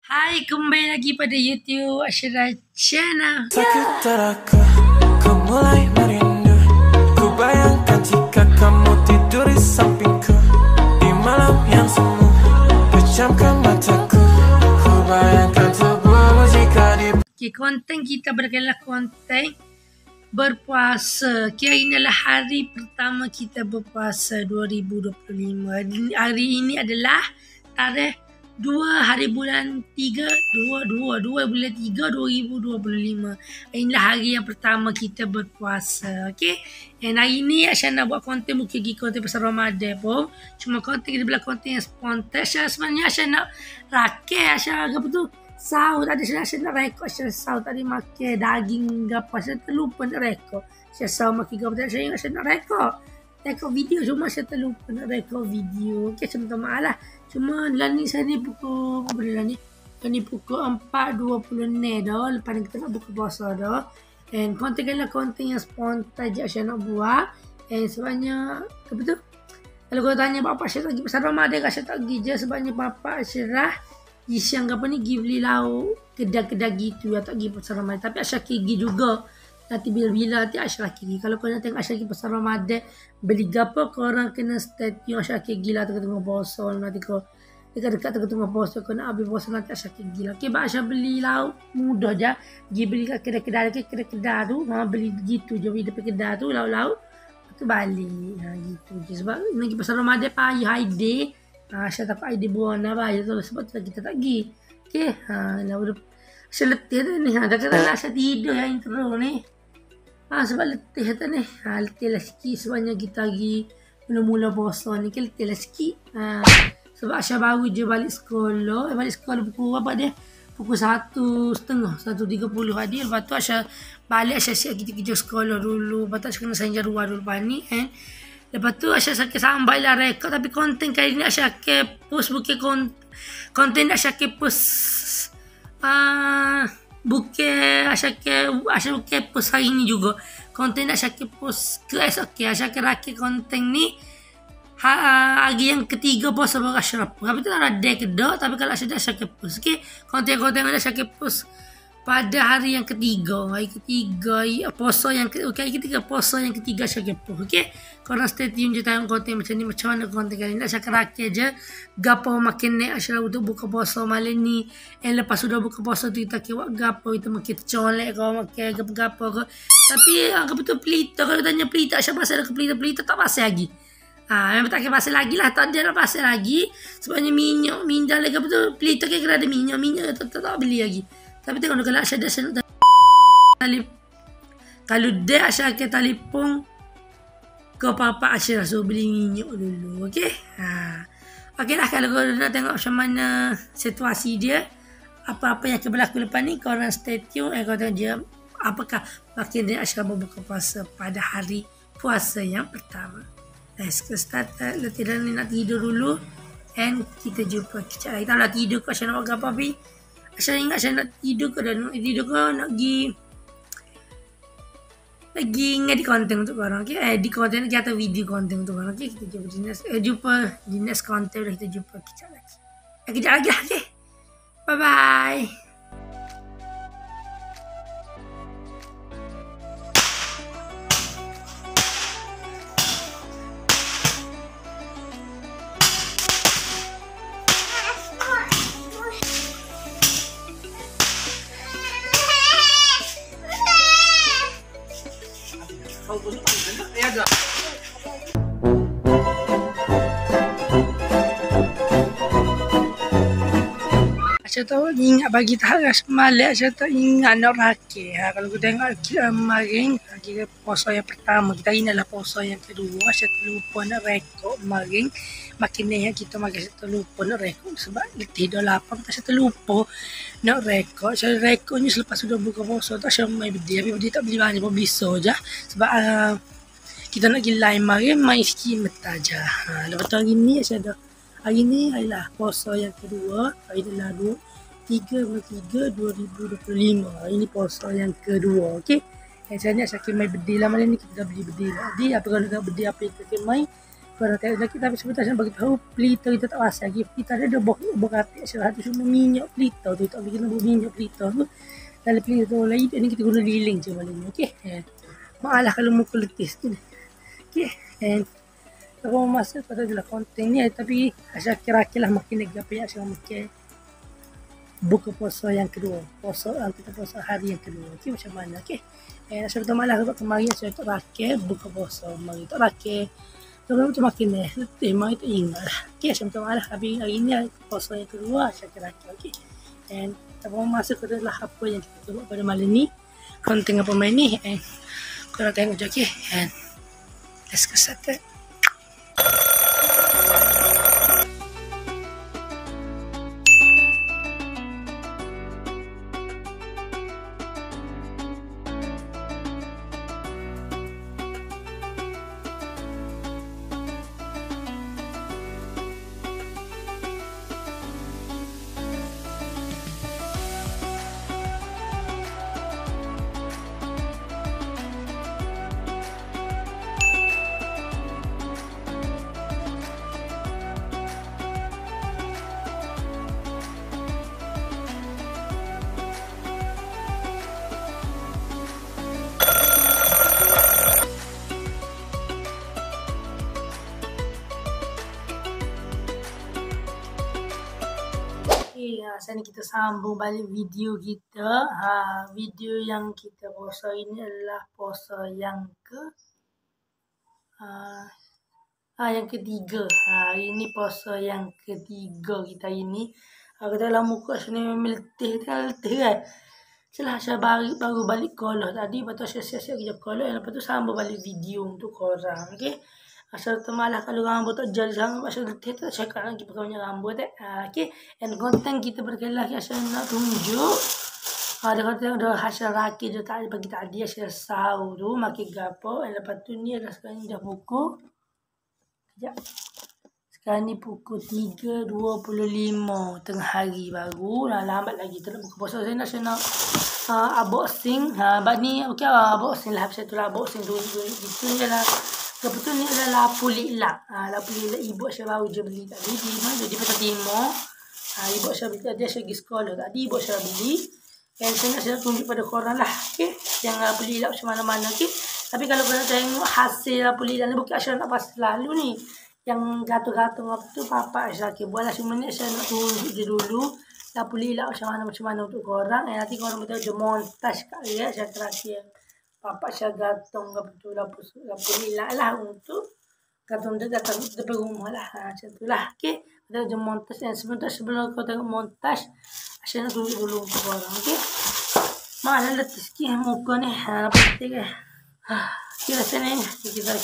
Hai, kembali lagi pada YouTube Asyirah Channel. Sakit teraka, ku mulai merindu. Ku bayangkan jika kamu tidur di sampingku di malam yang semu, pejamkan mataku. Ku bayangkan tubuhmu jika di... Okay, konten kita berkaitan konten berpuasa. Okay, hari ini adalah hari pertama kita berpuasa 2025. Hari ini adalah tarikh 2 hari bulan 3 2 bulan 3 2025. Inilah hari yang pertama kita berpuasa. Okay, dan hari ni Aisyah nak buat konten, bukan lagi konten pasal Ramadan pun, cuma konten kita belah konten yang spontan. Aisyah sebenarnya Aisyah nak rakit, Aisyah apa tu sahur tadi, Aisyah nak rekod. Aisyah sahur tadi makan daging apa, Aisyah terlupa nak rekod. Aisyah sahur makan apa tadi, Aisyah nak rekod video, cuma saya terlupa nak rekod video. Okay, minta maaf lah. Cuma lah ni saya ni pukul apa lah ni? Ni pukul 4.20 ni dah. Lepas ni kita nak buka puasa dah. And konten kan lah konten yang spontan je saya nak buat. And sebabnya apa tu? Kalau kau tanya bapak saya lagi pasal Ramadan kan, saya tak pergi je sebabnya bapak Asyirah siang apa ni pergi beli lauk kedai-kedai gitu ya, tak pergi pasal Ramadan. Tapi Aisyah pergi juga. Nanti bila-bila nanti Aisyah kiri. Kalau kau nak tengok Aisyah kiri pasal Ramadan beli gapo, korang kena stay tune Aisyah kiri gila tengah-tengah puasa. Nanti kau dekat-dekat tengah-tengah puasa kau nak habis puasa nanti Aisyah kiri gila. Okay, Aisyah beli lauk mudah je. Pergi beli kat kedai-kedai tu, beli gitu je, beli depan kedai tu lauk-lauk. Lepas tu balik. Gitu je. Sebab lagi pasal Ramadan payah Aidil. Aisyah takut Aidil buana payah tu, sebab tu kita tak pergi. Okay, lah udah Aisyah letih tu ni. Kadang-kadang Aisyah tidur yang intro ni. Sebab letih tu ni. Letih lah sikit sebabnya kita lagi mula-mula puasa ni kan, letih lah sikit. Sebab Aisyah baru je balik sekolah. Balik sekolah pukul apa dia? Pukul 1.30, 1.30 tadi. Lepas tu Aisyah balik, Aisyah siap kita kerja sekolah dulu. Lepas tu Aisyah kena sign jadual dulu lepas ni. Lepas tu Aisyah sakit sampai lah rekod. Tapi konten kali ni Aisyah akan post, bukan konten Aisyah akan post. Bukan Aisyah bukan post hari ni juga. Konten Aisyah akan post ke esok. Aisyah akan rakit konten ni hari yang ketiga puasa berasyraf. Tapi tu tak ada day kedua. Tapi kalau Aisyah akan post. Okay, konten-konten Aisyah akan post pada hari yang ketiga. Hari ketiga puasa yang hari ketiga puasa yang ketiga Aisyah akan post. Okay, korang stay tune je tengok konten macam ni. Macam mana konten kali ni Aisyah akan rakit je gapo makin naik Aisyah untuk buka puasa malam ni. Lepas sudah buka puasa tu kita buat gapo, kita makin colek kau makan gapo-gapo kau. Tapi apa tu pelita, kalau tanya pelita Aisyah pasal ke pelita tak pasal lagi. Memang tak kena pasal lagi lah, tak ada nak pasal lagi. Sebabnya minyak lagi apa tu pelita kira ada minyak tak beli lagi. Tapi tengok kalau Aisyah dah kalau dia Aisyah akan telefon ke papa Aisyah suruh beli minyak dulu. Okey. Okey lah, kalau korang nak tengok macam mana situasi dia, apa-apa yang akan berlaku lepas ni, korang stay tune. Korang tengok dia apakah makin dia Aisyah berbuka puasa pada hari puasa yang pertama. Let's get started. Letih dah ni nak tidur dulu. And kita jumpa kejap lagi. Tak nak tidur ke Aisyah nak buat apa tapi Aisyah ingat Aisyah nak tidur ke dan tidur ke nak lagi ingat di konten untuk korang. Okay, di konten lagi atau video konten untuk korang. Okay, kita jumpa di next konten. Kita jumpa kejap lagi. Kejap lagi lah. Okay, bye bye. Aisyah tahu ingat bagi tahara semalam Aisyah tak ingat nak rakit. Kalau kita tengok kemarin kita puasa yang pertama, kita ini adalah puasa yang kedua. Aisyah terlupa nak rekod kemarin. Makin ni kita makin Aisyah terlupa nak rekod sebab letih dah lapar. Aisyah terlupa nak rekod. Aisyah rekodnya selepas sudah buka puasa tu Aisyah main bedi. Tapi bedi tak beli banyak pun beli so je. Sebab kita nak pergi live kemarin main sikit meta je. Lepas tu hari ni Aisyah dah. Hari ni adalah puasa yang kedua. Hari adalah 3/3/2025. Hari ni puasa yang kedua. Okey. Saya ni Aisyah main bedi lah malam ni. Kita dah beli bedi lah. Apa kalau nak bedi apa yang kita main. Korang tengok lagi tapi sebenarnya bagi tahu pelita kita tak rasa lagi. Pelita dia ada bok api salah satu cuma minyak pelita tu tak bikin minyak pelita tu. Dalam pelita tu lain ni kita guna lilin je malangnya. Okey. Maaflah kalau muka letih sikit. Okey. Kalau masa pada adalah konten ni tapi asal kira-kira makin lagi apa yang saya makin buka puasa yang kedua. Kita puasa hari yang kedua. Okey macam mana? Okey. Saya minta maaf sebab kemarin saya tak rakyat buka puasa. Mari tak rakyat. Kalau macam makin letih, mari tak ingat lah. Okay, saya minta maaf. Habis hari ni puasa yang kedua, saya kira-kira. Okay. And kita mau masuk ke dalam apa yang kita buat pada malam ni. Konten apa main ni. And korang tengok je. Okay. And let's get started. Sekarang ni kita sambung balik video kita. Video yang kita post ini adalah post yang yang ketiga. Ini post yang ketiga kita ini. Kita dalam muka sini letih kan. Setelah saya baru balik kolor tadi, lepas tu saya siap-siap kerja kolor, lepas tu sambung balik video untuk korang. Okay. Asal termalah kalau rambut tak jadi sangat, asal letih tak cakap lagi pakai rambut. Okay. And konten kita berkali lagi asal nak tunjuk. Ada konten ada hasil rakit je tadi bagi tadi hasil sahur tu makin gapo. And lepas tu ni adalah sekarang ni dah pukul. Sekejap. Sekarang ni pukul 3.25 tengah hari baru. Lambat lagi tak nak buka puasa. Saya nak unboxing. Bab ni okey unboxing lah. Pasal tu lah unboxing tu gitu je lah. Kebetulan ni adalah lapu lilak. Lapu lilak ibu saya baru je beli tadi di mana di Pasar Timur. Ibu saya beli tadi saya pergi sekolah tadi ibu saya beli. Dan saya tunjuk pada korang lah. Okey. Yang lapu lilak macam mana-mana. Okey. Tapi kalau korang tengok hasil lapu lilak ni bukan saya nak pasal lalu ni. Yang gatung-gatung apa tu papa saya buatlah cuma ni saya nak tunjuk je dulu lapu lilak macam mana untuk korang. Nanti korang betul je montage kat dia saya terakhir. Papa saya gantung betul lapu lilak lah untuk gantung depan rumah lah. Macam tu lah. Okey. Kita je montage. Dan sebelum kau tengok montage, saya nak tunjuk dulu untuk korang. Okey. Mana letih sikit muka ni. Penting ke. Kita sini. Kita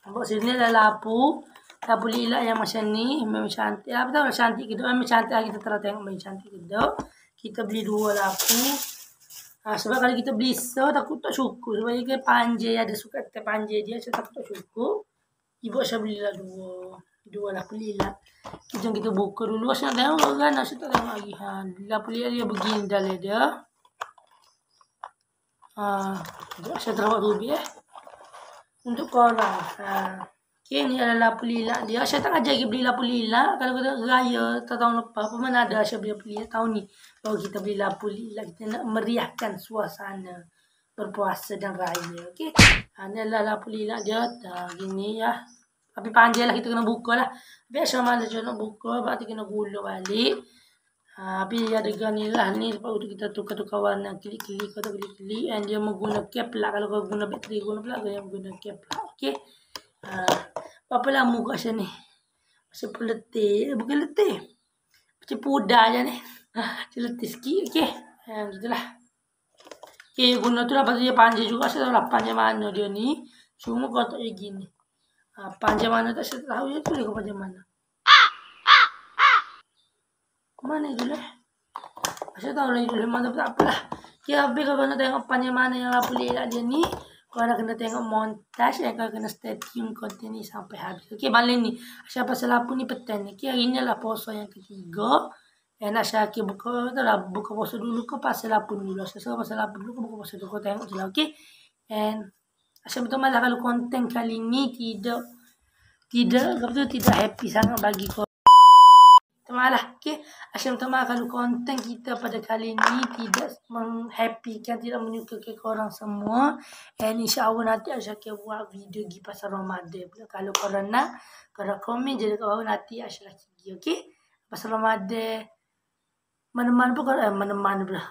nampak sini ada lapu lilak yang macam ni. Memang cantik. Apa tahu cantik ke. Memang cantik lah. Kita telah tengok memang cantik ke. Kita beli 2 lapu. Sebab kalau kita beli takut tak cukup. Sebab dia panjang ada suka panjang dia. Saya takut tak cukup. Ibu saya belilah 2 lapu lilak. Kita buka dulu. Saya nak tengok kan. Saya tak tengok lagi. Lapu lilak dia begini dalam dia. Saya terawak rubi untuk korang. Okay, ni adalah lapu lilak dia. Saya tak ajar lagi beli lapu lilak. Kalau kita raya tahun lepas pun mana ada saya beli lapu lilak. Tahun ni baru kita beli lapu lilak. Kita nak meriahkan suasana berpuasa dan raya. Okay. Ni adalah lapu lilak dia. Gini ya. Tapi panjang lah kita kena buka lah. Biasa malas je nak buka. Berarti kena gulung balik. Tapi ada gani lah ni. Sebab untuk kita tukar-tukar warna. Klik-klik atau klik-klik. And dia menggunakan cap lah. Kalau kau guna bateri guna pula. Dia menggunakan cap lah. Okay. Apa lah muka saya ni. Macam letih. Bukan letih. Macam pudar je ni. Macam letih sikit. Okay. Gitulah. Okay. Guna tu lah. Pasal dia panjang juga. Saya tahu lah panjang mana dia ni. Cuma kalau tak dia gini. Panjang mana tak saya tahu. Ya tu dia panjang mana. Mana itu lah. Saya tahu lah itu lah. Mana tak apalah. Okay. Habis kalau nak tengok panjang mana yang lapu lilak dia ni. Korang kena tengok montage dan korang kena stay tune konten ni sampai habis. Okey, malam ni. Asyik pasal lapu ni petang ni. Okey, hari ni adalah puasa yang ketiga. Dan asyik buka puasa dulu ke pasal lapu dulu. Asyik pasal lapu dulu ke buka puasa dulu. Kau tengok je lah, okey. And asyik betul malah kalau konten kali ni tidak tidak happy sangat bagi korang. Malah, okay. Asyik minta maaf kalau konten kita pada kali ni tidak menghappykan, tidak menyukai korang semua. And insyaAllah nanti Asyik akan buat video pergi pasal Ramadan pula. Kalau korang nak, korang komen je dekat bawah, nanti Asyik lagi pergi, okay. Pasal Ramadan, mana-mana pun korang, mana-mana pula.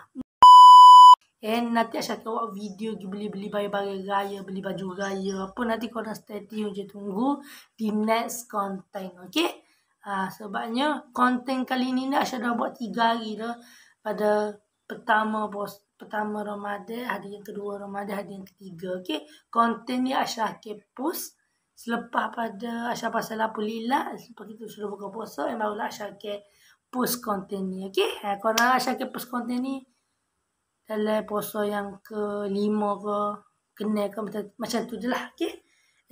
And nanti Asyik akan buat video pergi beli-beli barang-barang raya, beli baju raya. Apa nanti korang stay tune je, tunggu di next konten, okay. Sebabnya konten kali ni Asyik dah buat 3 hari dah. Pada pertama Ramadan, hari yang kedua Ramadan, hari yang ketiga. Okay. Konten ni Asyik akan post selepas pada Asyik pasal Alhamdulillah. Selepas kita sudah buka puasa, barulah Asyik akan post konten ni. Okay. Korang Asyik akan post konten ni dalam puasa yang ke-5 ke, kena ke, macam tu je lah. Okay.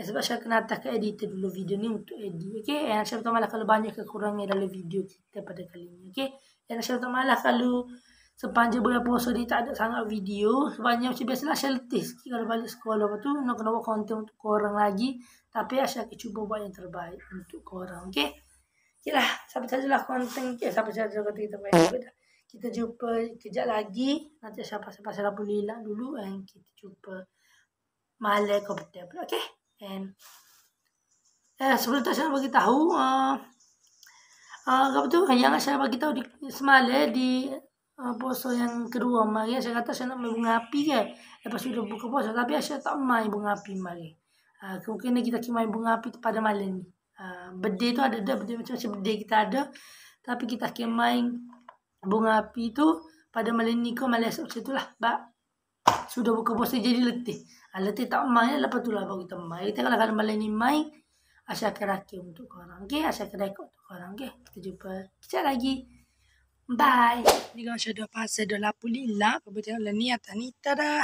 Sebab Asyik kena atas ke editor dulu video ni untuk edit. Okay. Asyik minta maaf kalau banyak kekurangan dalam video kita pada kali ni. Okay. Asyik minta maaf kalau sepanjang bulan puasa ni tak ada sangat video. Sebabnya macam biasalah Asyik letih sikit kalau balik sekolah. Lepas tu nak kena buat konten untuk korang lagi. Tapi Asyik akan cuba buat yang terbaik untuk korang. Okay. Okay lah. Sampai sajalah konten. Okay. Sampai sajalah konten kita buat. Kita jumpa kejap lagi. Nanti Asyik pasal Alhamdulillah dulu. And kita jumpa malam komputer pula. Okay. And sebelum tu saya nak bagi tahu apa tu yang saya bagi tahu di semalam di puasa yang kedua mari saya kata saya nak main bunga api ke lepas sudah buka puasa, tapi saya tak main bunga api mari. Kemungkinan kita main bunga api pada malam ni. Birthday tu ada birthday macam-macam birthday kita ada, tapi kita akan main bunga api tu pada malam ni ke malam esok macam itulah. Sudah buka puasa jadi letih. Letih tak main, lepas tu lah baru kita main. Kita kalau malam ni main, Asyik akan rakit untuk korang. Okay, Asyik akan rekod untuk korang. Okay, kita jumpa kejap lagi. Bye. Ni kan Asyik dah pasal dah Alhamdulillah. Kau boleh tengok lah ni atas ni. Tada.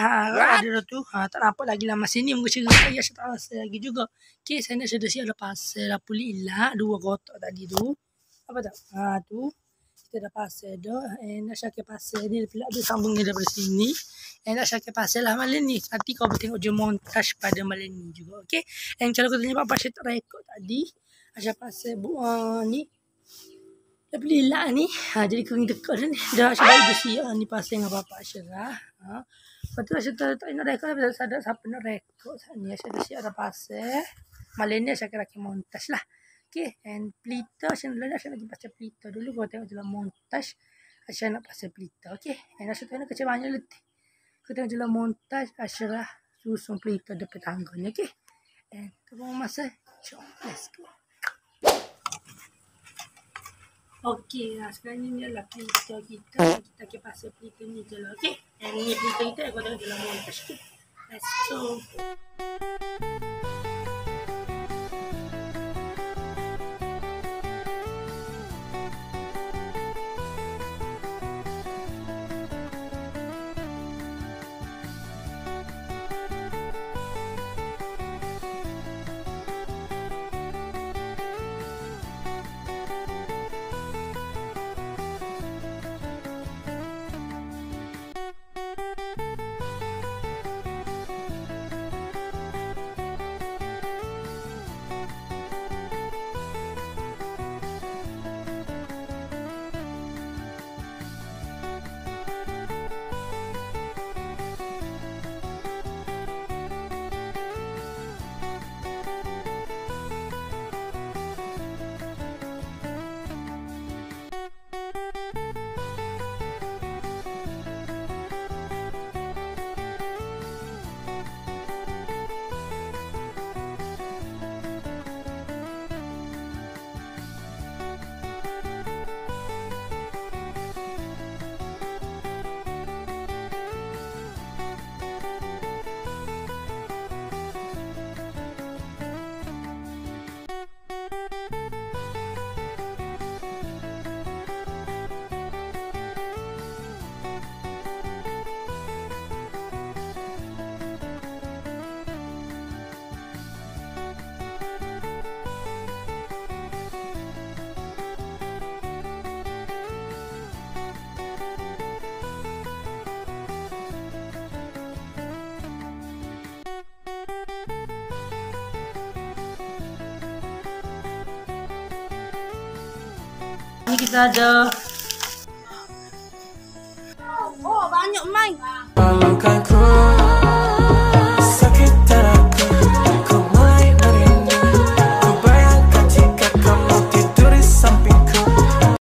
Ada tu. Tak nampak lagi lah masa ni. Muka cerita lagi. Asyik tak pasal lagi juga. Okay, saya nak sudah siap dah pasal Alhamdulillah. 2 kotak tadi tu. Apa tak? Tu. Kita dah pasal dah. And Asyik akan pasal ni. Ada sambungnya daripada sini. And Asyik akan pasal lah malam ni. Nanti kau boleh tengok je montage pada malam ni juga. Okay. And kalau kau tanya apa Asyik tak rekod tadi. Asyik pasal ni. Alhamdulillah ni. Jadi kau dekat ni. Dah Asyik baru siap ni pasal dengan bapak Asyik lah. Lepas tu Asyik tak nak rekod. Tapi tak ada siapa nak rekod. Ni Asyik dah siap dah pasal. Malam ni Asyik akan rakit montage lah. Okay, and pelita Asyik lagi pasal pelita dulu. Kau tengok dalam montage Asyik nak pasal pelita. Okay, and Asyik tengok kecil banyak letih. Kau tengok dalam montage Asyik lah susun pelita depan tangga ni. Okay, and kita mau masa. Jom, let's go. Okay, sekarang ni adalah pelita kita. Kita akan pasal pelita ni je lah. Okay, and ni pelita kita kau tengok dalam montage. Okay, let's go. Ini kita ada banyak main. Pelukanku